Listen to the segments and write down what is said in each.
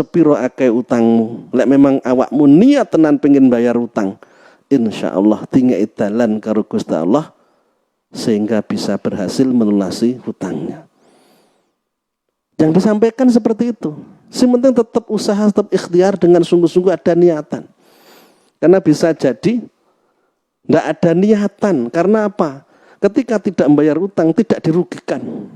sepiro akeh utangmu, lek memang awakmu niat tenan pengen bayar utang, insyaallah tinggal dalan karo Gusti Allah sehingga bisa berhasil melunasi hutangnya. Yang disampaikan seperti itu. Si penting tetap usaha, tetap ikhtiar dengan sungguh-sungguh ada niatan. Karena bisa jadi tidak ada niatan. Karena apa? Ketika tidak membayar utang tidak dirugikan.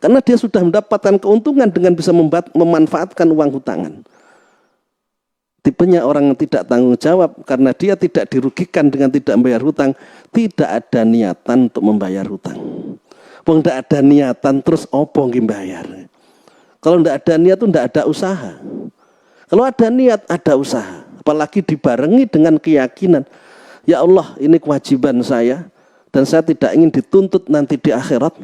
Karena dia sudah mendapatkan keuntungan dengan bisa memanfaatkan uang hutangan. Tipenya orang yang tidak tanggung jawab karena dia tidak dirugikan dengan tidak membayar hutang, tidak ada niatan untuk membayar hutang. Wong tidak ada niatan terus opo bayar. Kalau tidak ada niat itu tidak ada usaha. Kalau ada niat ada usaha. Apalagi dibarengi dengan keyakinan, ya Allah ini kewajiban saya dan saya tidak ingin dituntut nanti di akhirat.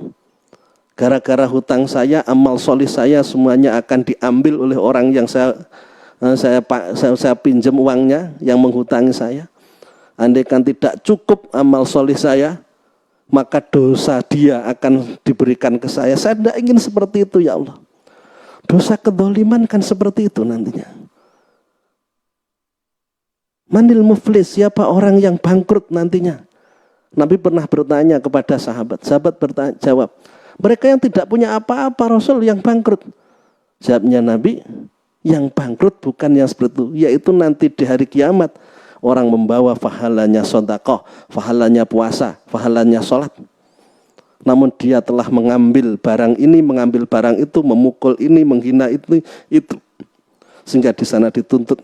Gara-gara hutang saya, amal solih saya semuanya akan diambil oleh orang yang saya pinjam uangnya, yang menghutangi saya. Andaikan tidak cukup amal solih saya, maka dosa dia akan diberikan ke saya. Saya tidak ingin seperti itu ya Allah. Dosa kedzaliman kan seperti itu nantinya. Manil muflis, siapa orang yang bangkrut nantinya? Nabi pernah bertanya kepada sahabat. Sahabat jawab, mereka yang tidak punya apa-apa Rasul yang bangkrut. Jawabnya Nabi, yang bangkrut bukan yang seperti itu, yaitu nanti di hari kiamat orang membawa pahalanya sedekah, pahalanya puasa, pahalanya sholat. Namun dia telah mengambil barang ini, mengambil barang itu, memukul ini, menghina itu. Sehingga di sana dituntut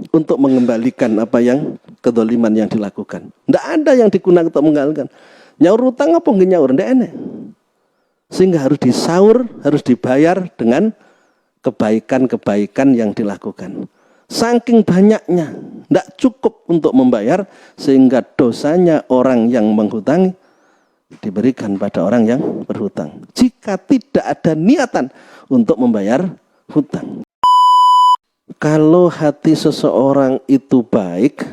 untuk mengembalikan apa yang kedzaliman yang dilakukan. Tidak ada yang digunakan untuk mengembalikan. Nyaur utang apa nggak nyaur? Tidak enak. Sehingga harus disaur, harus dibayar dengan kebaikan-kebaikan yang dilakukan. Saking banyaknya, tidak cukup untuk membayar, sehingga dosanya orang yang menghutangi diberikan pada orang yang berhutang. Jika tidak ada niatan untuk membayar hutang. Kalau hati seseorang itu baik,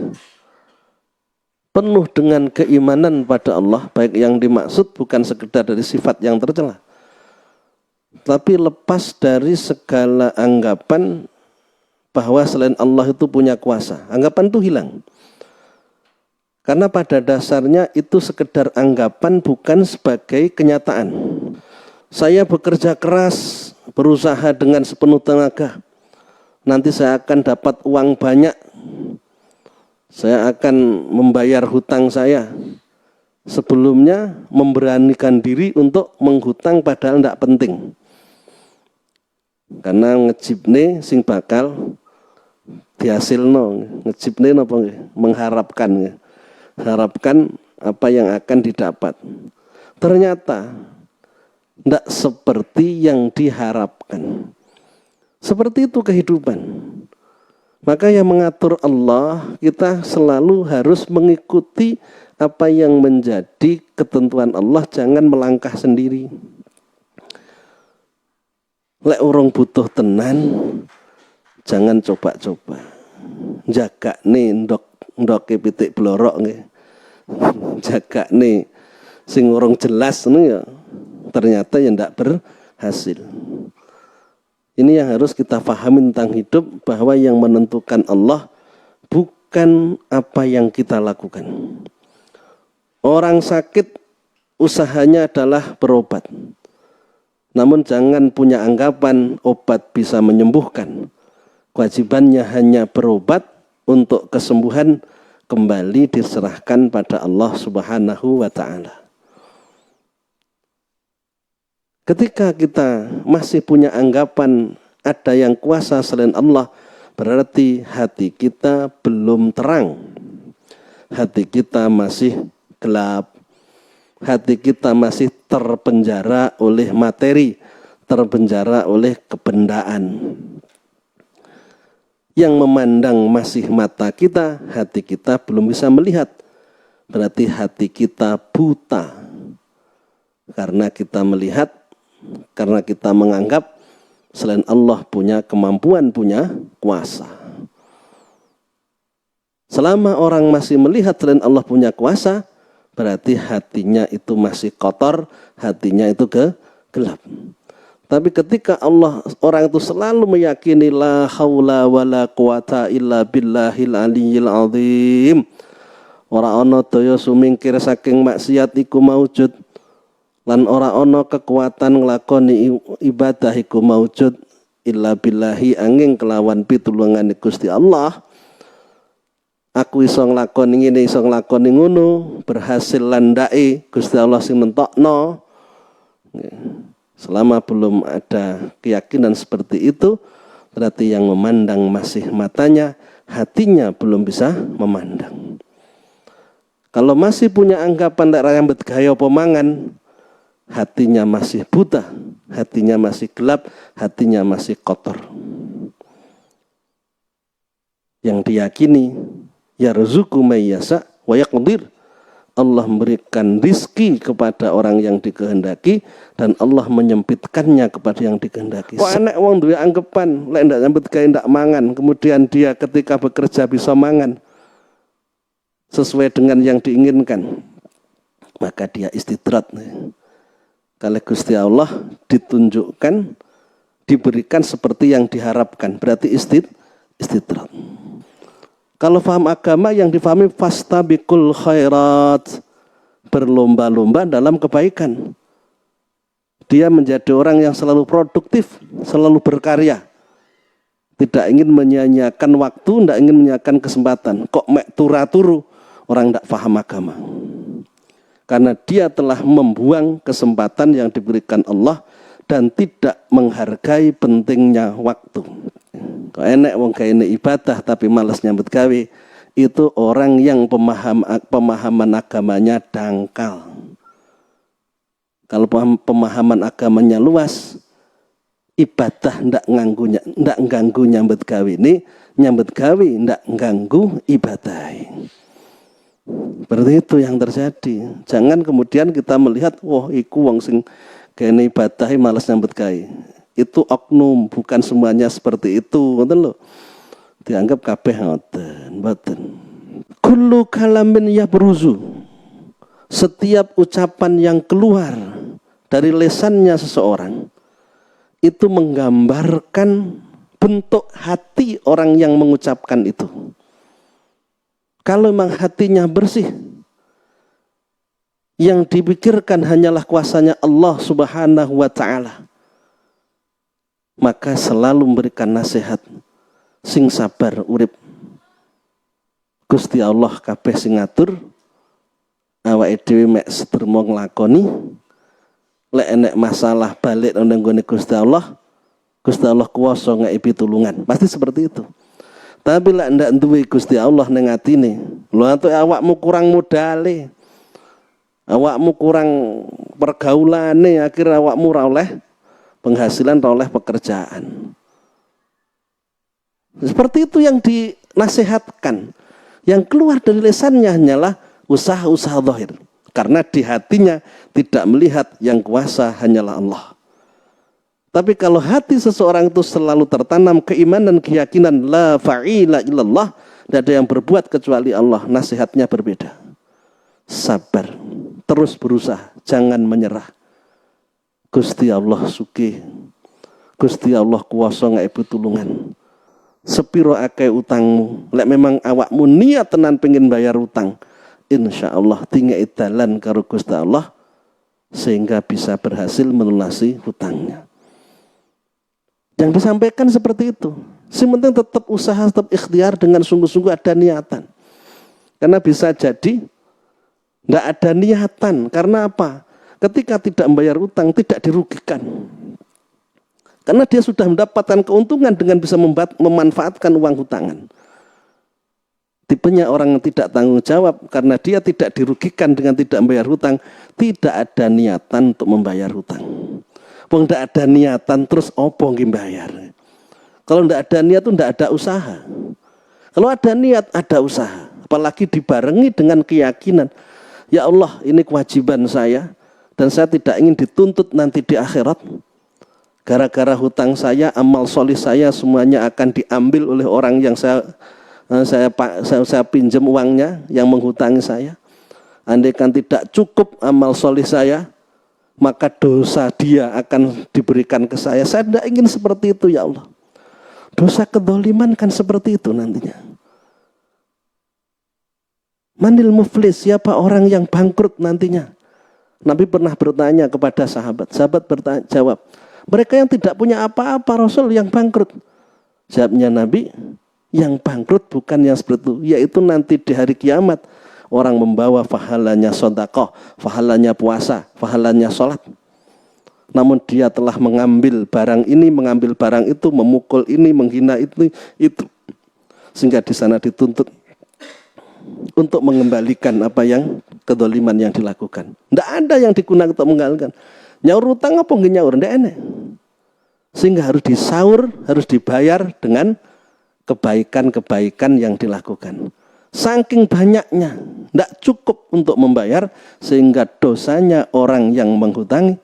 penuh dengan keimanan pada Allah, baik yang dimaksud bukan sekedar dari sifat yang tercela, tapi lepas dari segala anggapan bahwa selain Allah itu punya kuasa. Anggapan itu hilang. Karena pada dasarnya itu sekedar anggapan, bukan sebagai kenyataan. Saya bekerja keras, berusaha dengan sepenuh tenaga, nanti saya akan dapat uang banyak, saya akan membayar hutang saya. Sebelumnya memberanikan diri untuk menghutang padahal tidak penting. Karena ngejibne sing bakal dihasilno, ngejibne napa nggih? Mengharapkan, harapkan apa yang akan didapat. Ternyata tidak seperti yang diharapkan. Seperti itu kehidupan. Maka yang mengatur Allah, kita selalu harus mengikuti apa yang menjadi ketentuan Allah, jangan melangkah sendiri. Lek urung butuh tenan, jangan coba-coba. Jaga nih ndok pitik blorok nggih. Jaga nih sing urung jelas nih ya, ternyata ya ndak berhasil. Ini yang harus kita pahami tentang hidup, bahwa yang menentukan Allah bukan apa yang kita lakukan. Orang sakit usahanya adalah berobat. Namun jangan punya anggapan obat bisa menyembuhkan. Kewajibannya hanya berobat, untuk kesembuhan kembali diserahkan pada Allah Subhanahu wa ta'ala. Ketika kita masih punya anggapan ada yang kuasa selain Allah, berarti hati kita belum terang. Hati kita masih gelap. Hati kita masih terpenjara oleh materi, terpenjara oleh kebendaan. Yang memandang masih mata kita, hati kita belum bisa melihat. Berarti hati kita buta. Karena kita melihat, karena kita menganggap selain Allah punya kemampuan, punya kuasa. Selama orang masih melihat selain Allah punya kuasa, berarti hatinya itu masih kotor, hatinya itu gelap. Tapi ketika orang itu selalu meyakini la haula wala quwata illa billahil aliyyil azim. Ora ana daya sumingkir saking maksiat iku maujud lan ora ana kekuatan nglakoni ibadah iku maujud illa billahi angin kelawan pitulungane Gusti Allah. Aku iso nglakoni ngene iso nglakoni ngono, berhasil landake Gusti Allah sing mentokno. Selama belum ada keyakinan seperti itu, berarti yang memandang masih matanya, hatinya belum bisa memandang. Kalau masih punya anggapan daerah yang bergaya pemangan, hatinya masih buta, hatinya masih gelap, hatinya masih kotor. Yang diyakini, yarzuqu may yasha wa yaqdir. Allah memberikan rizki kepada orang yang dikehendaki dan Allah menyempitkannya kepada yang dikehendaki. Kok enek wong duwe anggapan lek ndak nyambut gawe ndak mangan, kemudian dia ketika bekerja bisa mangan sesuai dengan yang diinginkan, maka dia istidrat. Kalau Gusti Allah ditunjukkan, diberikan seperti yang diharapkan, berarti istidrat. Kalau paham agama yang difahami fastabiqul khairat, berlomba-lomba dalam kebaikan. Dia menjadi orang yang selalu produktif, selalu berkarya. Tidak ingin menyia-nyiakan waktu, tidak ingin menyia-nyiakan kesempatan. Kok mek turu-turu, orang tidak paham agama. Karena dia telah membuang kesempatan yang diberikan Allah dan tidak menghargai pentingnya waktu. Kok enek wong gawe ibadah tapi malas nyambut gawe, itu orang yang pemahaman agamanya dangkal. Kalau pemahaman agamanya luas, ibadah ndak ganggu nyambut gawe ini, nyambut gawe ndak ganggu ibadah. Berarti itu yang terjadi. Jangan kemudian kita melihat, wah iku wong sing gawe ibadah malas nyambut gawe. Itu oknum, bukan semuanya seperti itu, ngoten lho. Dianggap kabeh ngoten, mboten. Kullu kalamin yabruzu. Setiap ucapan yang keluar dari lisannya seseorang itu menggambarkan bentuk hati orang yang mengucapkan itu. Kalau memang hatinya bersih, yang dipikirkan hanyalah kuasanya Allah Subhanahu wa ta'ala, maka selalu memberikan nasihat, sing sabar urip. Gusti Allah kabeh sing ngatur, awake dhewe mek sedermo nglakoni. Lek enek masalah balik nang nggone Gusti Allah kuwasa ngeki pitulungan. Pasti seperti itu. Tapi lek ndak duwe Gusti Allah ning atine, lho antuk awakmu kurang modale. Awakmu kurang pergaulane, akhir awakmu ora oleh penghasilan, oleh pekerjaan. Seperti itu yang dinasihatkan. Yang keluar dari lisannya hanyalah usaha-usaha zahir. Karena di hatinya tidak melihat yang kuasa hanyalah Allah. Tapi kalau hati seseorang itu selalu tertanam keimanan, keyakinan la fa'ila illallah, tidak ada yang berbuat kecuali Allah, nasihatnya berbeda. Sabar, terus berusaha, jangan menyerah. Gusti Allah sugih, Gusti Allah kuwasa ngeki pitulungan. Sepiro akeh utangmu, lek memang awakmu niat tenan pengen bayar utang, insyaallah tinggal dalan karo Gusti Allah sehingga bisa berhasil melunasi hutangnya. Yang disampaikan seperti itu. Yang penting tetap usaha, tetap ikhtiar dengan sungguh-sungguh ada niatan. Karena bisa jadi tidak ada niatan. Karena apa? Ketika tidak membayar utang, tidak dirugikan. Karena dia sudah mendapatkan keuntungan dengan bisa memanfaatkan uang hutangan. Tipenya orang yang tidak tanggung jawab, karena dia tidak dirugikan dengan tidak membayar hutang, tidak ada niatan untuk membayar hutang. Wong tidak ada niatan terus opo nggih bayar. Kalau tidak ada niat itu tidak ada usaha. Kalau ada niat ada usaha. Apalagi dibarengi dengan keyakinan, ya Allah ini kewajiban saya. Dan saya tidak ingin dituntut nanti di akhirat. Gara-gara hutang saya, amal solih saya semuanya akan diambil oleh orang yang saya pinjam uangnya, yang menghutangi saya. Andai kan tidak cukup amal solih saya, maka dosa dia akan diberikan ke saya. Saya tidak ingin seperti itu ya Allah. Dosa kedzaliman kan seperti itu nantinya. Manil muflis, siapa orang yang bangkrut nantinya? Nabi pernah bertanya kepada sahabat. Sahabat jawab, mereka yang tidak punya apa-apa Rasul yang bangkrut. Jawabnya Nabi, yang bangkrut bukan yang seperti itu, yaitu nanti di hari kiamat orang membawa pahalanya sedekah, pahalanya puasa, pahalanya sholat. Namun dia telah mengambil barang ini, mengambil barang itu, memukul ini, menghina itu. Sehingga di sana dituntut untuk mengembalikan apa yang kedzaliman yang dilakukan. Tidak ada yang digunakan untuk mengembalikan. Nyaur utang apa nggak nyaur? Tidak enak. Sehingga harus disaur, harus dibayar dengan kebaikan-kebaikan yang dilakukan. Saking banyaknya, tidak cukup untuk membayar, sehingga dosanya orang yang menghutangi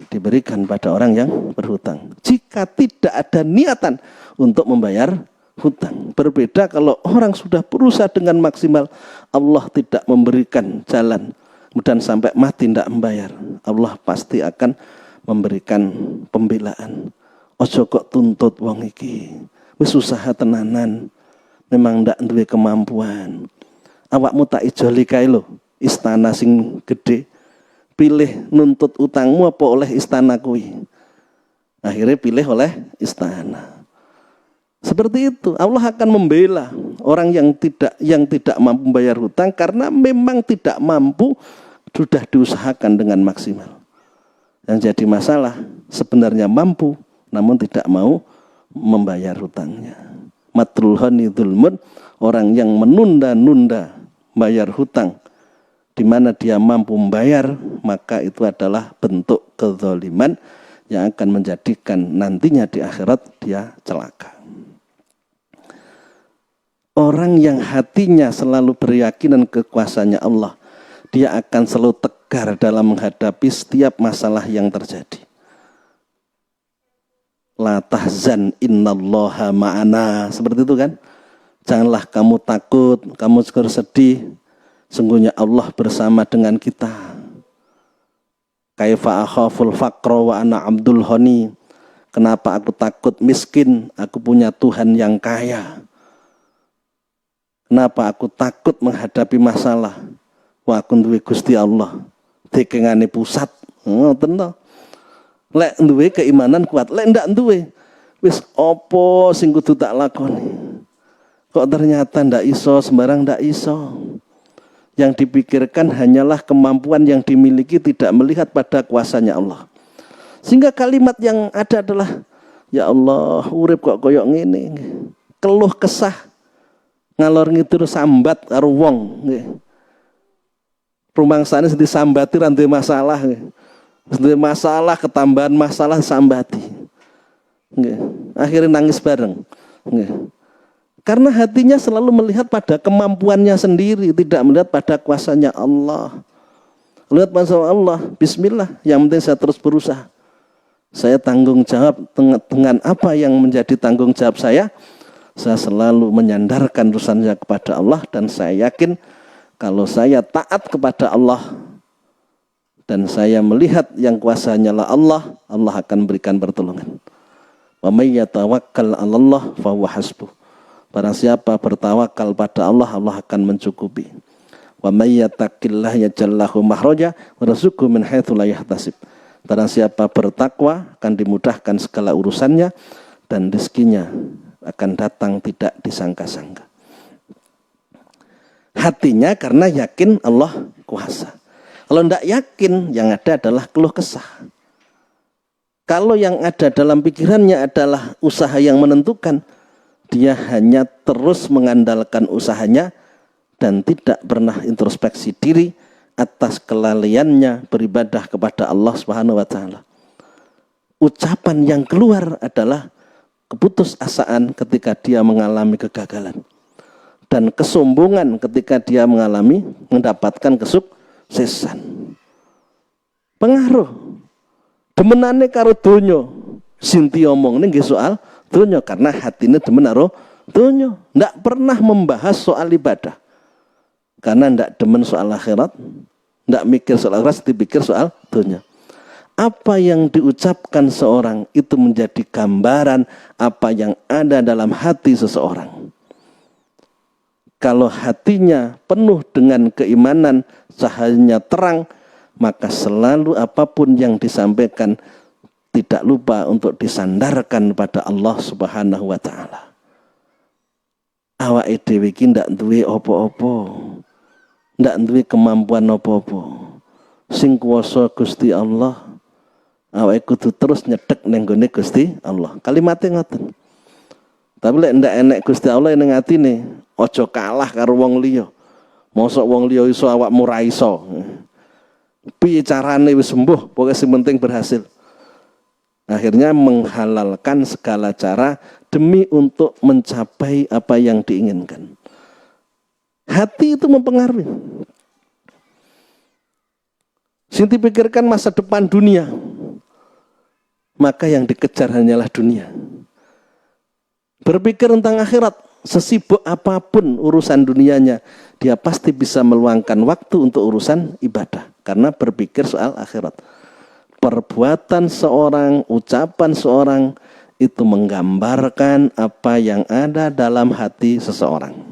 diberikan pada orang yang berhutang. Jika tidak ada niatan untuk membayar hutang. Berbeda kalau orang sudah berusaha dengan maksimal, Allah tidak memberikan jalan, kemudian sampai mati tidak membayar. Allah pasti akan memberikan pembelaan. Ojo kok tuntut wong iki, wis usaha tenanan, memang ndak duwe kemampuan. Awakmu tak ijoli kae lho, istana sing gede. Pilih nuntut utangmu apa oleh istana kuwi. Akhirnya pilih oleh istana. Seperti itu, Allah akan membela orang yang tidak mampu membayar hutang karena memang tidak mampu, sudah diusahakan dengan maksimal. Yang jadi masalah sebenarnya mampu, namun tidak mau membayar hutangnya. Matrul hani dzulmun, orang yang menunda-nunda bayar hutang, di mana dia mampu membayar, maka itu adalah bentuk kedzaliman yang akan menjadikan nantinya di akhirat dia celaka. Orang yang hatinya selalu berkeyakinan kekuasaannya Allah, dia akan selalu tegar dalam menghadapi setiap masalah yang terjadi. La tahzan innallaha ma'ana, seperti itu kan? Janganlah kamu takut, kamu sedih, sungguhnya Allah bersama dengan kita. Kaifa akhaful faqra wa ana abdul ghani. Kenapa aku takut miskin, aku punya Tuhan yang kaya. Kenapa aku takut menghadapi masalah? Wa kunduwe Gusti Allah, dekengane pusat. Ngoten to. Lek duwe keimanan kuat, lek ndak duwe, wis apa sing kudu tak lakoni? Kok ternyata ndak iso, sembarang ndak iso. Yang dipikirkan hanyalah kemampuan yang dimiliki, tidak melihat pada kuasanya Allah. Sehingga kalimat yang ada adalah, ya Allah, urip kok koyok ngene. Keluh kesah, ngalor ngidul sambat karo wong nggih. Rumangsane disambati ra duwe masalah nggih. Duwe masalah ketambahan masalah sambati. Nggih. Akhirnya nangis bareng. Nggih. Karena hatinya selalu melihat pada kemampuannya sendiri, tidak melihat pada kuasanya Allah. Lihat pada Allah, bismillah, yang penting saya terus berusaha. Saya tanggung jawab dengan apa yang menjadi tanggung jawab saya. Saya selalu menyandarkan urusannya kepada Allah, dan saya yakin kalau saya taat kepada Allah dan saya melihat yang kuasanya lah Allah, Allah akan berikan pertolongan. Wa may yatawakkal 'alallah fa huwa hasbuh. Barang siapa bertawakal pada Allah, Allah akan mencukupi. Wa may yattaqillah yaj'al lahu makhraja wa yarzuqhu min haitsu la yahtasib. Barang siapa bertakwa akan dimudahkan segala urusannya dan rezekinya akan datang tidak disangka-sangka. Hatinya karena yakin Allah kuasa. Kalau tidak yakin, yang ada adalah keluh kesah. Kalau yang ada dalam pikirannya adalah usaha yang menentukan, dia hanya terus mengandalkan usahanya dan tidak pernah introspeksi diri atas kelalaiannya beribadah kepada Allah Subhanahu wa taala. Ucapan yang keluar adalah keputusasaan ketika dia mengalami kegagalan, dan kesombongan ketika dia mendapatkan kesuksesan. Pengaruh demenane karo donya, Sinti omong nggih soal donya karena hatine demen karo donya, ndak pernah membahas soal ibadah. Karena ndak demen soal akhirat, ndak mikir soal akhirat, dipikir soal donya. apa yang diucapkan seorang itu menjadi gambaran apa yang ada dalam hati seseorang. Kalau hatinya penuh dengan keimanan, cahayanya terang, maka selalu apapun yang disampaikan tidak lupa untuk disandarkan pada Allah Subhanahu wa taala. Awake dhewe iki ndak duwe apa-apa. Ndak duwe kemampuan apa-apa. Sing kuwasa Gusti Allah. Awake kudu terus nyedhek ning gone Gusti Allah. Kalimatnya ngoten. Tapi lek ndak enek Gusti Allah ning atine, aja kalah karo wong liya. Mosok wong liya iso awakmu ra iso. Piye carane wis sembuh, pokoke sing penting berhasil. Akhirnya menghalalkan segala cara demi untuk mencapai apa yang diinginkan. Hati itu mempengaruhi. Sing dipikirkan masa depan dunia, maka yang dikejar hanyalah dunia. Berpikir tentang akhirat, sesibuk apapun urusan dunianya, dia pasti bisa meluangkan waktu untuk urusan ibadah. Karena berpikir soal akhirat. Perbuatan seorang, ucapan seorang, itu menggambarkan apa yang ada dalam hati seseorang.